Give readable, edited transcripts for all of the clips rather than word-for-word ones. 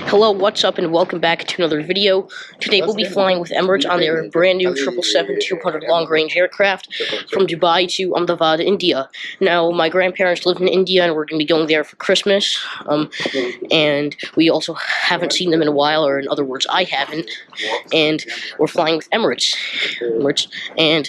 Hello, what's up, and welcome back to another video. Today we'll be flying with Emirates on their brand new 777-200 long-range aircraft from Dubai to Ahmedabad, India. Now, my grandparents live in India, and we're going to be going there for Christmas. And we also haven't seen them in a while, or in other words, I haven't. And we're flying with Emirates. And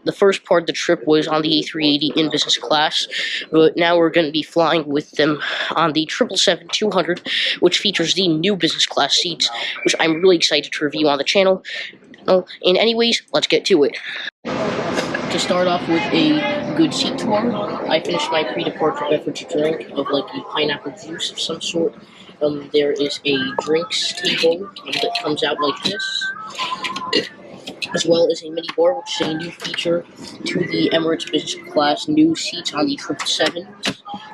the first part of the trip was on the A380 in business class, but now we're going to be flying with them on the 777-200, which features the new business class seats, which I'm really excited to review on the channel. And anyways, let's get to it. To start off with a good seat tour, I finished my pre-departure beverage drink of like a pineapple juice of some sort. There is a drinks table that comes out like this, as well as a mini bar, which is a new feature to the Emirates business class new seats on the 777.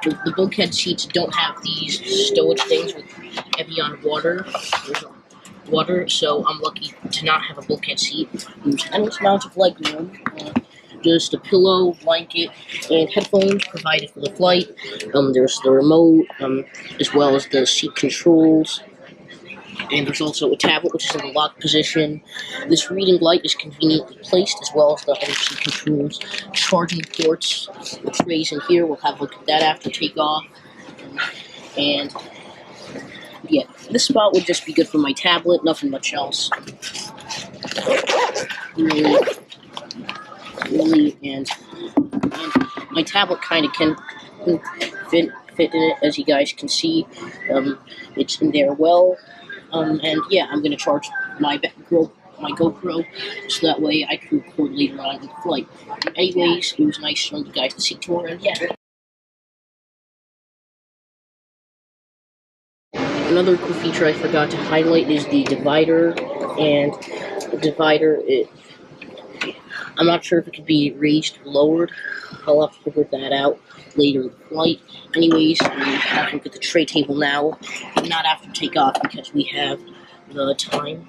The bulkhead seats don't have these stowage things with Evian water. So I'm lucky to not have a bulkhead seat. There's endless amounts of leg room. Just a pillow, blanket, and headphones provided for the flight. There's the remote, as well as the seat controls. And there's also a tablet, which is in the lock position. This reading light is conveniently placed, as well as the other seat controls. Charging ports, the trays in here. We'll have a look at that after takeoff. And yeah, this spot would just be good for my tablet, nothing much else. Really, and my tablet kind of can fit in it, as you guys can see. It's in there well. And yeah, I'm going to charge my GoPro, so that way I can record later on in the flight. Anyways, it was nice showing you guys the seat tour, and yeah. Another cool feature I forgot to highlight is the divider, and the divider, I'm not sure if it could be raised or lowered. I'll have to figure that out later in the flight. Anyways, we'll have to look at the tray table now, not after takeoff, because we have the time,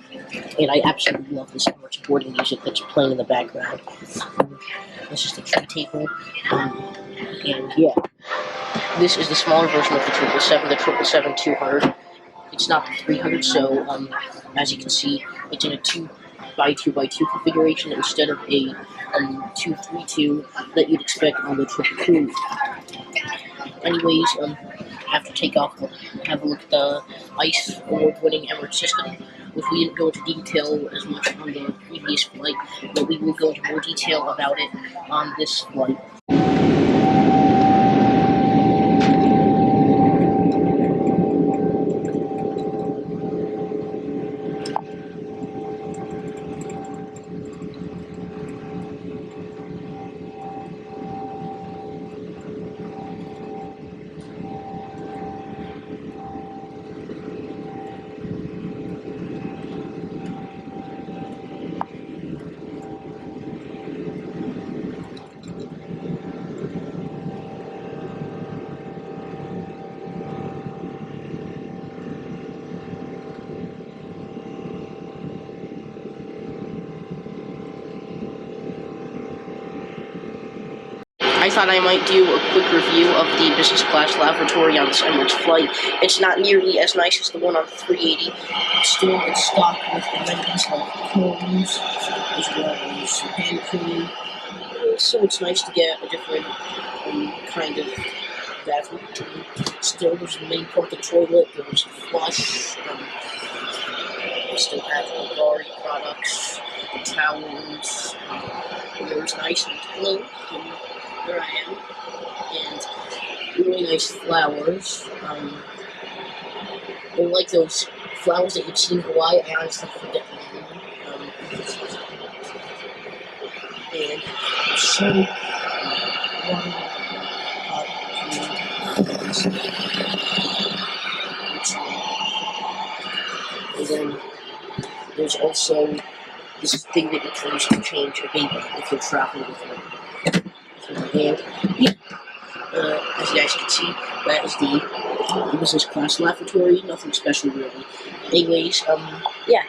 and I absolutely love this Emirates boarding music that's playing in the background. This is the tray table, and yeah, this is the smaller version of the 777, the 777-200. It's not the 300, so as you can see, it's in a 2x2x2 configuration instead of a 232 that you'd expect on the triple crew. Anyways, after takeoff, we'll have a look at the ICE award-winning Emirates system, which we didn't go into detail as much on the previous flight, but we will go into more detail about it on this flight. I thought I might do a quick review of the business class lavatory on this Emirates flight. It's not nearly as nice as the one on the 380. It's still in stock with amenities like combs, as well as hand cream. So it's nice to get a different kind of bathroom. Still, there's the main part of the toilet. There's a flush. We still have the guard products, the towels. There's nice and clean. There I am, and really nice flowers. I like those flowers that you'd see in Hawaii. I honestly forget the name. And so, and then there's also this thing that you can use to change a baby if you're traveling with them. And yeah, as you guys can see, that is the business class lavatory. Nothing special really. Anyways, yeah.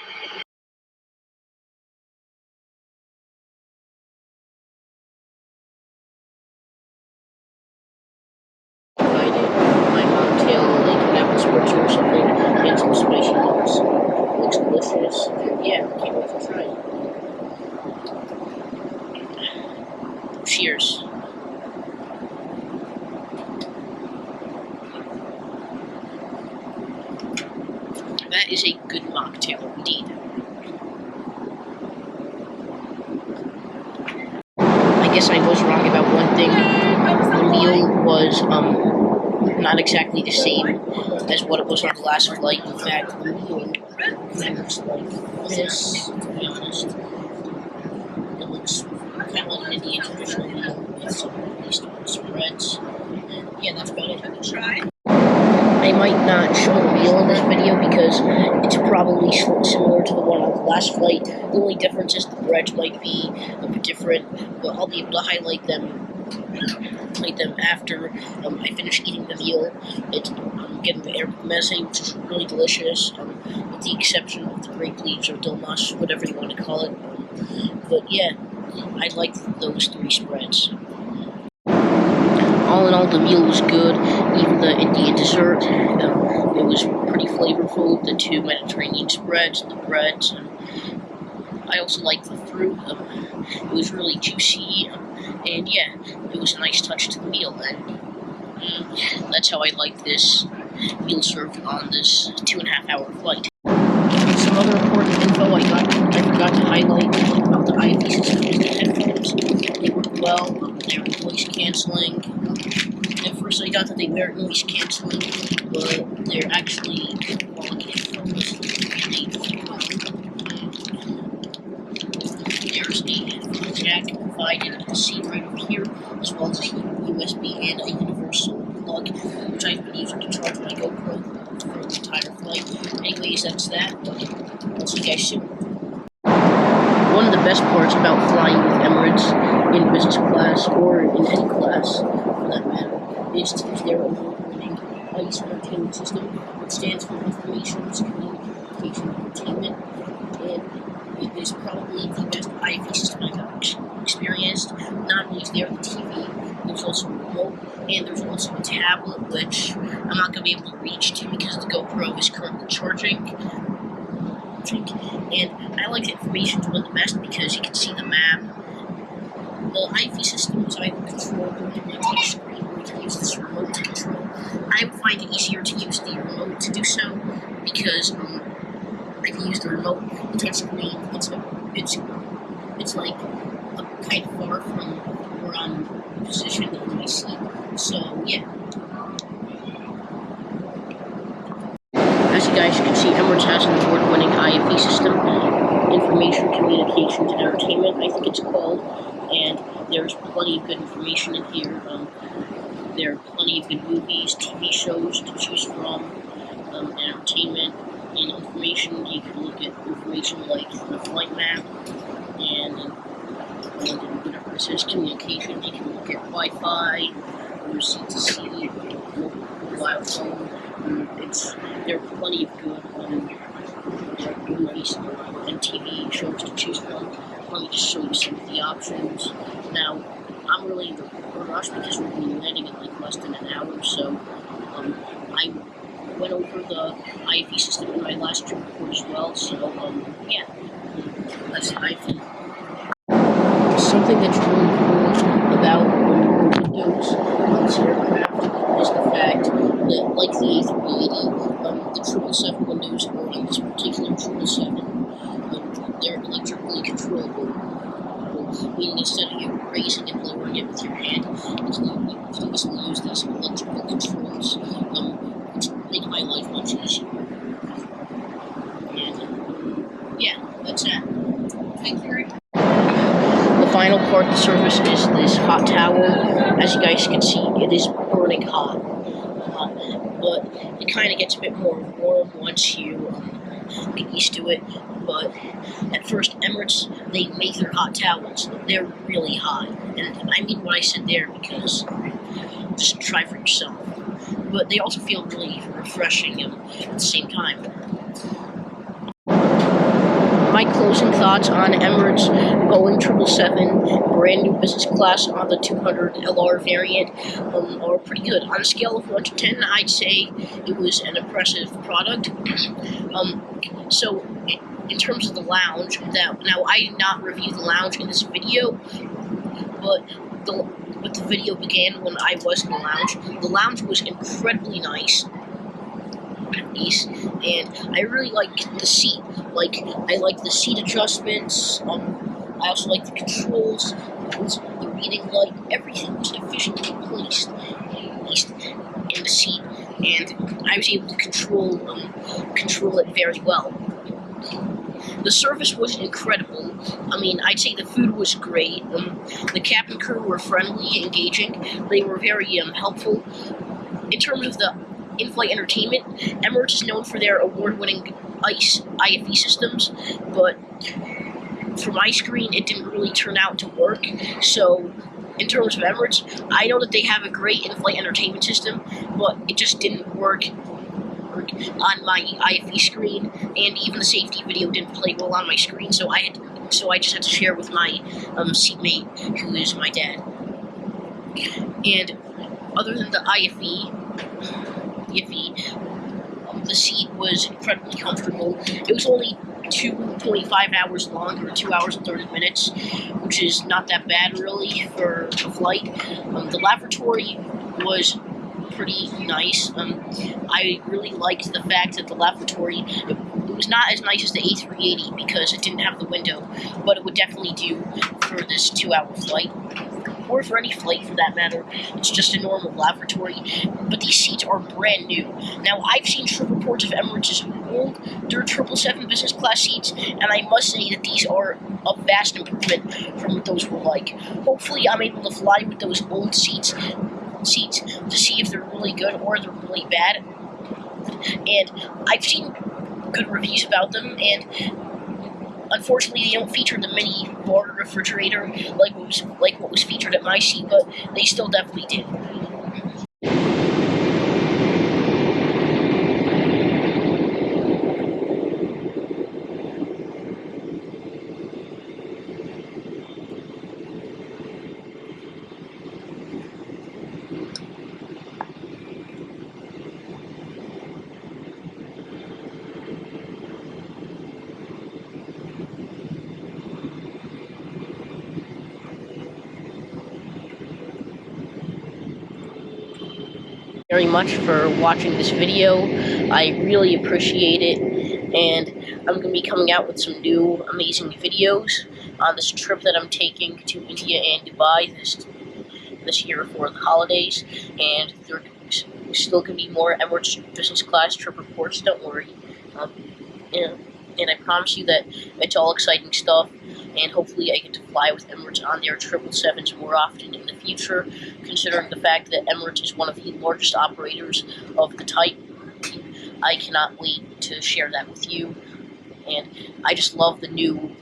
My mocktail, like an apple spritzer or something, and some spice. Cheers. That is a good mocktail, indeed. I guess I was wrong about one thing. The meal was not exactly the same as what it was on the last flight. In fact, the meal looks like this, to be honest. It looks kind of like an Indian traditional meal with some Eastern spreads. And yeah, that's about it. I might not show the meal in this video because it's probably similar to the one on the last flight. The only difference is the breads might be a bit different, but I'll be able to highlight them after I finish eating the meal. I'm getting the herb meze, which is really delicious, with the exception of the grape leaves or dolmas, whatever you want to call it. But yeah, I like those three spreads. All in all, the meal was good. Even the Indian dessert, it was pretty flavorful. The two Mediterranean spreads, the breads. I also liked the fruit. It was really juicy, and yeah, it was a nice touch to the meal. And that's how I like this meal served on this 2.5-hour flight. Some other important info I forgot to highlight about the IV system is the headphones. They work well. They're voice canceling. At first I thought that they weren't noise canceling, but they're actually good quality headphones. There's a headphone jack provided, you can see right over here, as well as a USB and a universal plug, which I've been using to charge my GoPro for the entire flight. Anyways, that's that. I'll see you guys soon. One of the best parts about flying with Emirates in business class, or in any class for that matter, is to use their award-winning ICE entertainment system, which stands for Information, Communication, Entertainment, and it is probably the best IV system I've ever experienced. Not only is there the TV, there's also a remote, and there's also a tablet, which I'm not going to be able to reach to because the GoPro is currently charging. And I like the information one the best because you can see the map. The IV system is either controlled or the touch screen, or you can use this remote to control. I would find it easier to use the remote to do so because I can use the remote, the touch screen. It's like kind of far from where I'm positioned in my seat. So yeah. As you guys can see, Emirates has an award-winning IFE system, Information, Communications, and Entertainment, I think it's called, and there's plenty of good information in here. There are plenty of good movies, TV shows to choose from, entertainment, and information. You can look at information like the flight map, and whatever it says, communications. You can look at Wi-Fi, or C2C, mobile phone. There are plenty of good movies and TV shows to choose from. Let me just show you some of the options. Now, I'm really in the rush because we're going to be landing in like less than an hour, so I went over the IFE system in my last trip report as well, so yeah, that's the IFE. Something that's really cool about windows on this aircraft is the fact that, like the A380, the 777 windows, or on this particular 777, they're electrically controllable. Meaning instead of you raising and lowering it with your hand, you can easily use these electrical controls, which make my life much easier. And yeah, that's that. Thank you. The final part of the service is this hot towel. As you guys can see, it is burning hot. But it kind of gets a bit more warm once you get used to it. But at first, Emirates, they make their hot towels. They're really hot. And I mean what I said there because just try for yourself. But they also feel really refreshing at the same time. My closing thoughts on Emirates Boeing 777 brand new business class on the 200 LR variant are pretty good. On a scale of 1 to 10, I'd say it was an impressive product. So in terms of the lounge, now I did not review the lounge in this video, but the video began when I was in the lounge. The lounge was incredibly nice, and I really liked the seat. Like, I liked the seat adjustments. I also liked the controls. The reading light. Everything was efficiently placed in the seat, and I was able to control it very well. The service was incredible. I mean, I'd say the food was great. The captain crew were friendly, engaging. They were very helpful. In terms of the in-flight entertainment, Emirates is known for their award-winning IFE systems, but for my screen, it didn't really turn out to work. So, in terms of Emirates, I know that they have a great in-flight entertainment system, but it just didn't work on my IFE screen, and even the safety video didn't play well on my screen. So I just had to share with my seatmate, who is my dad. And other than the IFE, the seat was incredibly comfortable. It was only 2.5 hours long, or 2 hours and 30 minutes, which is not that bad really for a flight. The lavatory was pretty nice. I really liked the fact that the lavatory, it was not as nice as the A380 because it didn't have the window, but it would definitely do for this 2-hour flight, or for any flight for that matter. It's just a normal lavatory, but these seats are brand new. Now, I've seen trip reports of Emirates' older 777 business class seats, and I must say that these are a vast improvement from what those were like. Hopefully, I'm able to fly with those old seats to see if they're really good or they're really bad. And I've seen good reviews about them, and unfortunately, they don't feature the mini bar refrigerator like what was featured at my seat, but they still definitely did. Very much for watching this video. I really appreciate it, and I'm going to be coming out with some new amazing videos on this trip that I'm taking to India and Dubai this year for the holidays, and there's still going to be more Emirates business class trip reports, don't worry. And I promise you that it's all exciting stuff, and hopefully I get to fly with Emirates on their 777s more often in the future, considering the fact that Emirates is one of the largest operators of the type. I cannot wait to share that with you, and I just love the new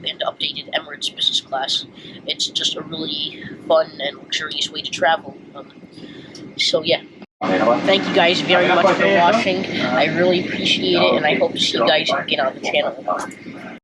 and updated Emirates business class. It's just a really fun and luxurious way to travel. So yeah. Thank you guys very much for watching. I really appreciate it, and I hope to see you guys again on the channel.